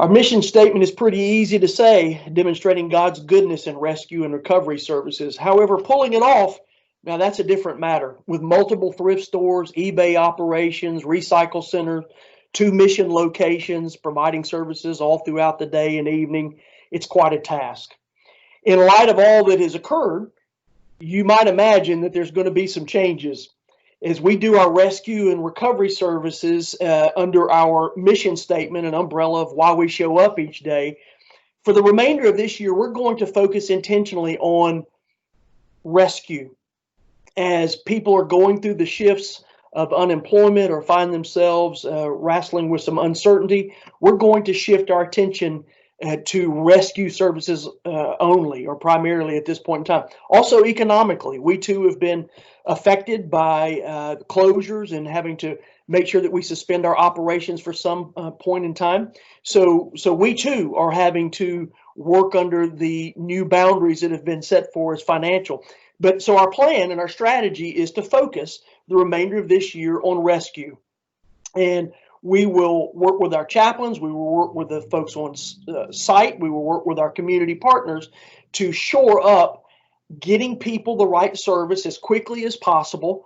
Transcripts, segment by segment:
Our mission statement is pretty easy to say, demonstrating God's goodness in rescue and recovery services. However, pulling it off, now that's a different matter. With multiple thrift stores, eBay operations, recycle centers, 2 mission locations, providing services all throughout the day and evening, it's quite a task. In light of all that has occurred, you might imagine that there's going to be some changes as we do our rescue and recovery services under our mission statement and umbrella of why we show up each day. For the remainder of this year, we're going to focus intentionally on rescue. As people are going through the shifts of unemployment or find themselves wrestling with some uncertainty, we're going to shift our attention to rescue services only, or primarily at this point in time. Also, economically, we too have been affected by closures and having to make sure that we suspend our operations for some point in time. So we too are having to work under the new boundaries that have been set for us financial. But so our plan and our strategy is to focus the remainder of this year on rescue. And we will work with our chaplains. We will work with the folks on site. We will work with our community partners to shore up getting people the right service as quickly as possible,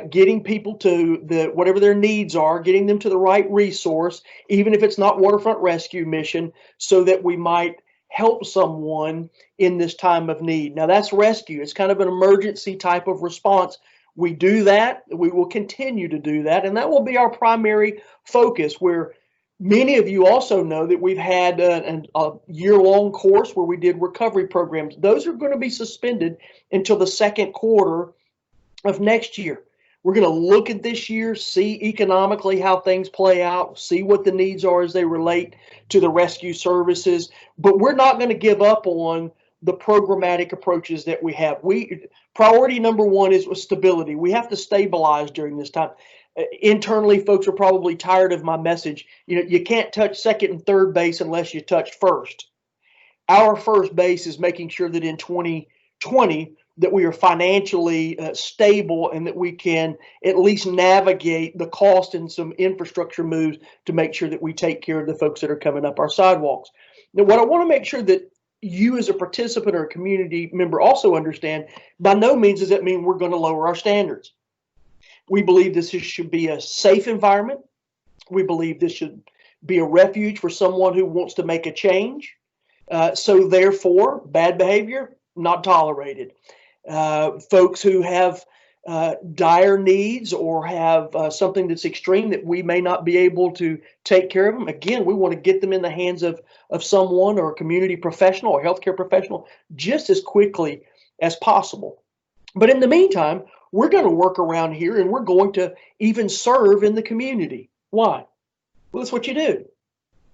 getting people to whatever their needs are, getting them to the right resource, even if it's not Waterfront Rescue Mission, so that we might help someone in this time of need. Now that's rescue. It's kind of an emergency type of response. We do that. We will continue to do that. And that will be our primary focus, where many of you also know that we've had a year-long course where we did recovery programs. Those are going to be suspended until the second quarter of next year. We're going to look at this year, see economically how things play out, see what the needs are as they relate to the rescue services. But we're not going to give up on the programmatic approaches that we have. Priority number one is stability. We have to stabilize during this time. Internally, folks are probably tired of my message. You can't touch second and third base unless you touch first. Our first base is making sure that in 2020 that we are financially stable and that we can at least navigate the cost and some infrastructure moves to make sure that we take care of the folks that are coming up our sidewalks. Now, what I want to make sure that you as a participant or a community member also understand, by no means does that mean we're going to lower our standards. We believe this should be a safe environment. We believe this should be a refuge for someone who wants to make a change. So therefore, bad behavior, not tolerated. Folks who have dire needs or have something that's extreme that we may not be able to take care of them. Again, we want to get them in the hands of someone or a community professional or healthcare professional just as quickly as possible. But in the meantime, we're going to work around here and we're going to even serve in the community. Why? Well, that's what you do.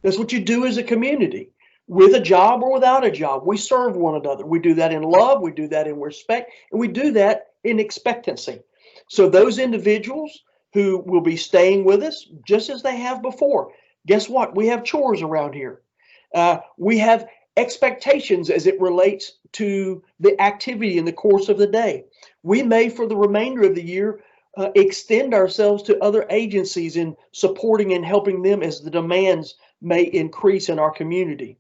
That's what you do as a community. With a job or without a job, we serve one another. We do that in love, we do that in respect, and we do that in expectancy. So those individuals who will be staying with us just as they have before, guess what? We have chores around here. We have expectations as it relates to the activity in the course of the day. We may, for the remainder of the year, extend ourselves to other agencies in supporting and helping them as the demands may increase in our community.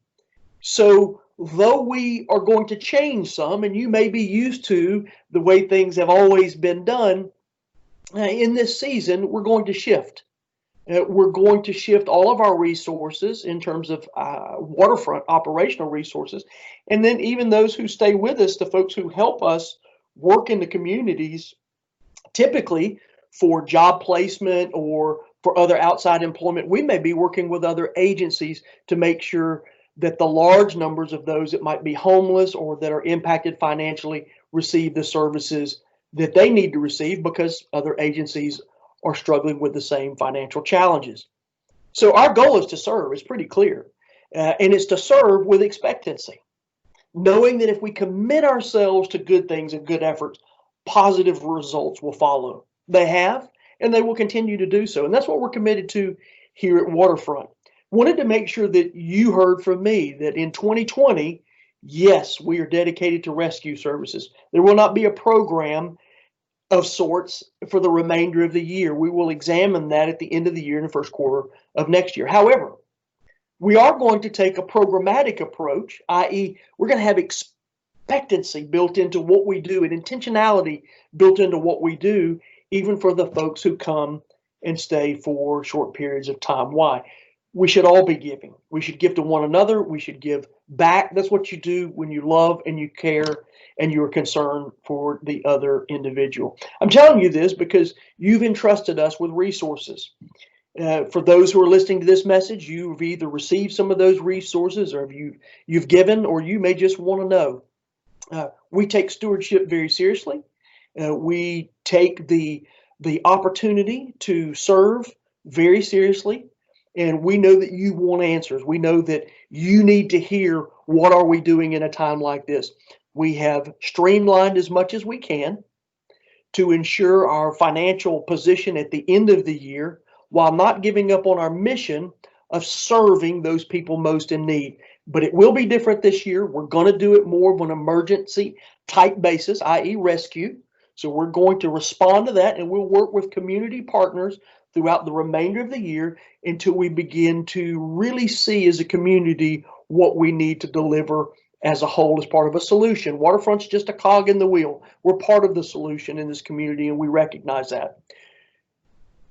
So though we are going to change some, and you may be used to the way things have always been done, in this season, we're going to shift. We're going to shift all of our resources in terms of waterfront operational resources. And then even those who stay with us, the folks who help us work in the communities, typically for job placement or for other outside employment, we may be working with other agencies to make sure that the large numbers of those that might be homeless or that are impacted financially receive the services that they need to receive because other agencies are struggling with the same financial challenges. So our goal is to serve. It's pretty clear. And it's to serve with expectancy, knowing that if we commit ourselves to good things and good efforts, positive results will follow. They have, and they will continue to do so. And that's what we're committed to here at Waterfront. Wanted to make sure that you heard from me that in 2020, yes, we are dedicated to rescue services. There will not be a program of sorts for the remainder of the year. We will examine that at the end of the year in the first quarter of next year. However, We are going to take a programmatic approach, i.e., we're going to have expectancy built into what we do and intentionality built into what we do, even for the folks who come and stay for short periods of time. Why? We should all be giving. We should give to one another. We should give back. That's what you do when you love and you care and you're concerned for the other individual. I'm telling you this because you've entrusted us with resources. For those who are listening to this message, you've either received some of those resources or you've given, or you may just want to know. We take stewardship very seriously. We take the opportunity to serve very seriously. And we know that you want answers. We know that you need to hear, what are we doing in a time like this? We have streamlined as much as we can to ensure our financial position at the end of the year, while not giving up on our mission of serving those people most in need. But it will be different this year. We're going to do it more of an emergency type basis, i.e. rescue. So we're going to respond to that, and we'll work with community partners throughout the remainder of the year until we begin to really see as a community what we need to deliver as a whole, as part of a solution. Waterfront's just a cog in the wheel. We're part of the solution in this community, and we recognize that.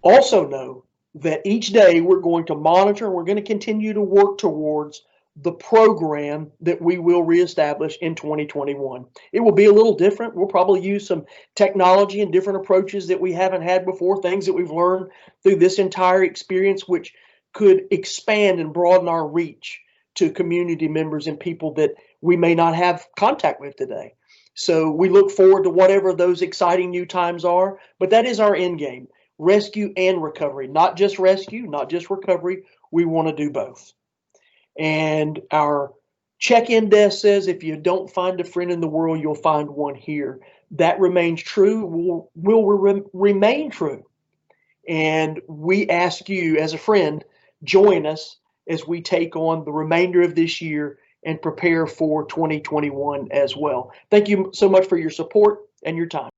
Also know that each day we're going to monitor, and we're going to continue to work towards the program that we will reestablish in 2021. It will be a little different. We'll probably use some technology and different approaches that we haven't had before, things that we've learned through this entire experience, which could expand and broaden our reach to community members and people that we may not have contact with today. So we look forward to whatever those exciting new times are, but that is our end game. Rescue and recovery, not just rescue, not just recovery. We want to do both. And our check-in desk says, if you don't find a friend in the world, you'll find one here. That remains true, will remain true. And we ask you, as a friend, join us as we take on the remainder of this year and prepare for 2021 as well. Thank you so much for your support and your time.